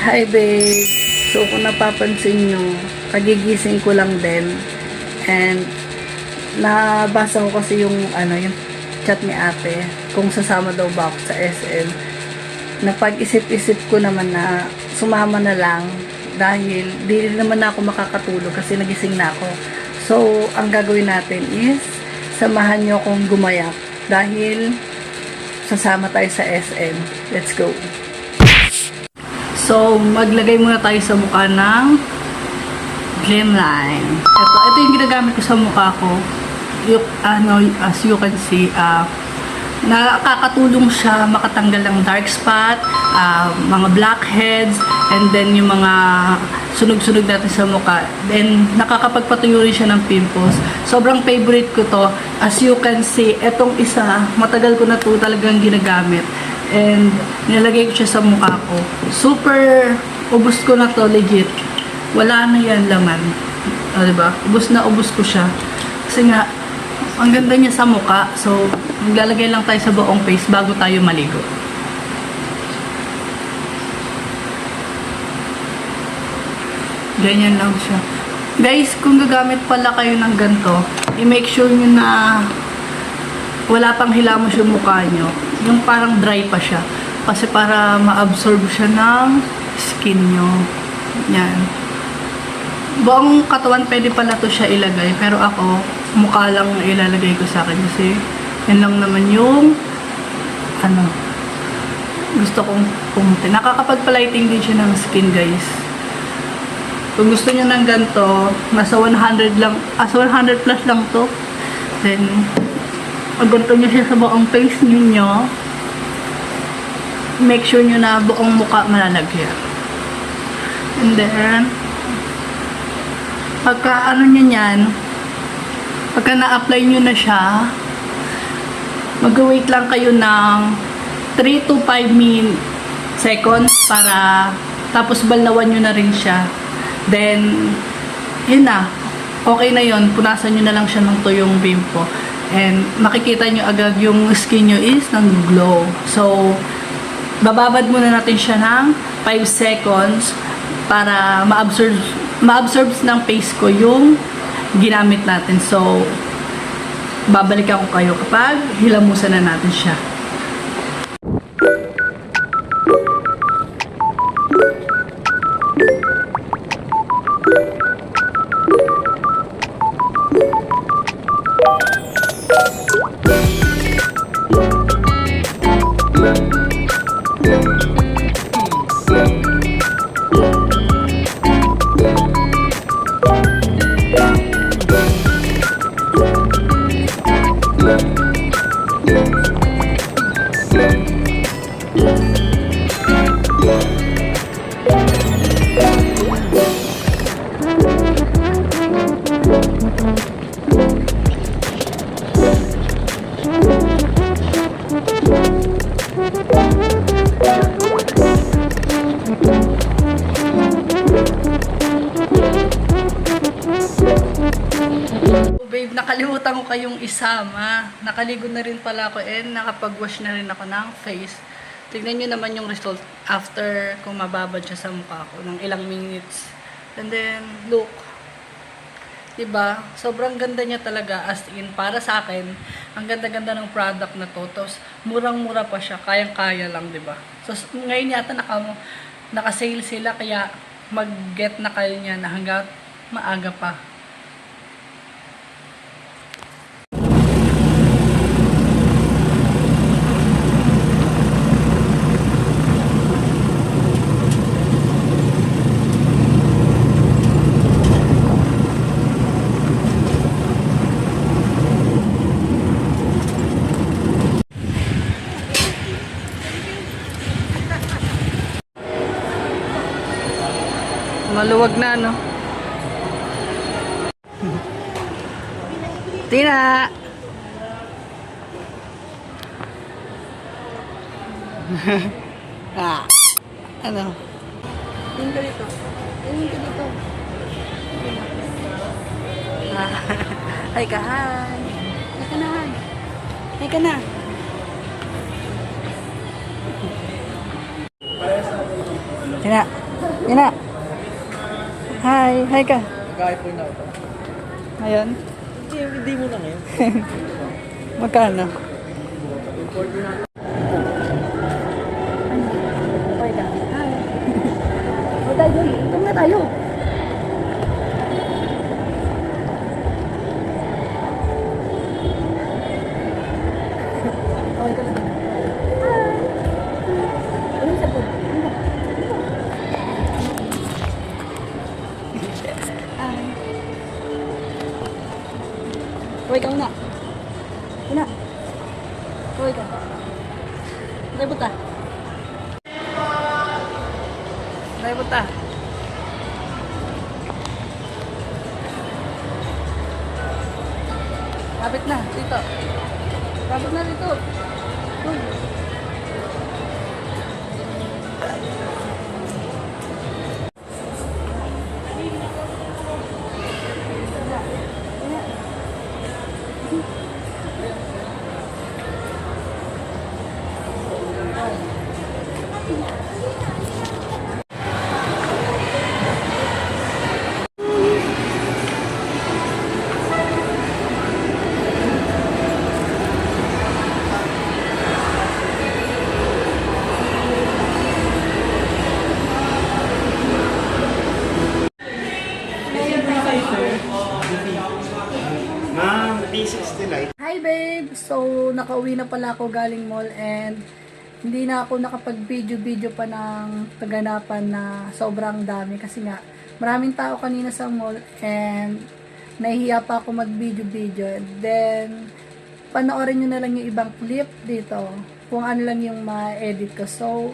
Hi babe. So kung napapansin nyo, kagigising ko lang din. And nabasa ko kasi yung yung chat ni ate kung sasama daw ba ako sa SM. Napag-isip-isip ko naman na sumama na lang dahil di naman na ako makakatulog kasi nagising na ako. So ang gagawin natin is samahan nyo akong gumayak dahil sasama tayo sa SM. Let's go. So, maglagay muna tayo sa mukha ng Glimline. Ito yung ginagamit ko sa mukha ko. As you can see, nakakatulong siya makatanggal ng dark spot, mga blackheads, and then yung mga sunog-sunog natin sa mukha. Then, nakakapagpatuyo rin siya ng pimples. Sobrang favorite ko to. As you can see, etong isa, matagal ko na to talagang ginagamit. And nilagay ko siya sa mukha ko. Super, ubos ko na to, legit. Wala na yan laman. Diba? Ubos na ubos ko siya. Kasi nga, ang ganda niya sa mukha. So, maglalagay lang tayo sa buong face bago tayo maligo. Ganyan lang siya. Guys, kung gagamit pala kayo ng ganito, i-make sure nyo na wala pang hilamos yung mukha nyo. Yung parang dry pa siya. Kasi para ma-absorb siya ng skin nyo. Yan. Buong katawan pwede pala to siya ilagay. Pero ako, mukha lang ilalagay ko sa akin. Kasi yan lang naman yung gusto kong pumunti. Nakakapag-lighting din siya ng skin, guys. Kung gusto nyo ng ganito, nasa 100 lang, 100 plus lang to. Then, ganito nyo siya sa buong face nyo. Make sure nyo na buong mukha malalagyan. And then, pagka nyo yan, pagka na-apply nyo na siya, mag-wait lang kayo ng 3 to 5 seconds para tapos balnawan nyo na rin siya. Then, yun na. Okay na yun. Punasan nyo na lang siya ng tuyong bimpo. And makikita nyo agad yung skin nyo is nag-glow. So, bababad muna natin siya ng 5 seconds para ma-absorb ng face ko yung ginamit natin. So, babalikan ko kayo kapag hilamusan na natin siya. Babe, nakalimutan ko kayong isama. Nakaligo na rin pala ako and nakapag-wash na rin ako ng face. Tignan nyo naman yung result after kung mababad siya sa mukha ko ng ilang minutes. And then, look. Diba? Sobrang ganda niya talaga as in. Para sa akin, ang ganda-ganda ng product na to. Tapos, murang-mura pa siya. Kayang-kaya lang, diba? So, ngayon yata naka-sale sila. Kaya, mag-get na kayo niya na hanggat maaga pa. Maluwag na, no? Tina! Ano? Tingin ka dito. Tingin ka dito. Hi ka, hi. Hi ka na, hi. Hi ka na. Tina, Ina. Hi. Hi ka. Nag-iPhone na ako. Ngayon. Hindi mo na ngayon. Magkano? Import mo na. Okay ka. Hi. O tayo. Ito na tayo. Okay ka na. Hi. Ano sa po? Hi. Hoy, ikaw na. Ina. Hoy, ikaw. Tayo punta. Tayo punta. Kapit na, dito. Kapit na dito. Uy. Ma'am, P60 Lite. Hi babe! So, nakauwi na pala ako galing mall and hindi na ako nakapag-video-video pa ng kaganapan na sobrang dami kasi nga maraming tao kanina sa mall and nahihiya pa ako mag-video-video. Then, panoorin nyo na lang yung ibang clip dito kung ano lang yung ma-edit ko. So,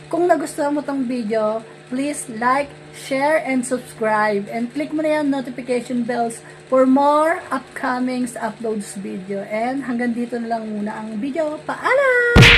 kung nagustuhan mo tong video, please like, share, and subscribe. And click mo na yung notification bells for more upcoming uploads video. And hanggang dito na lang muna ang video. Paalam!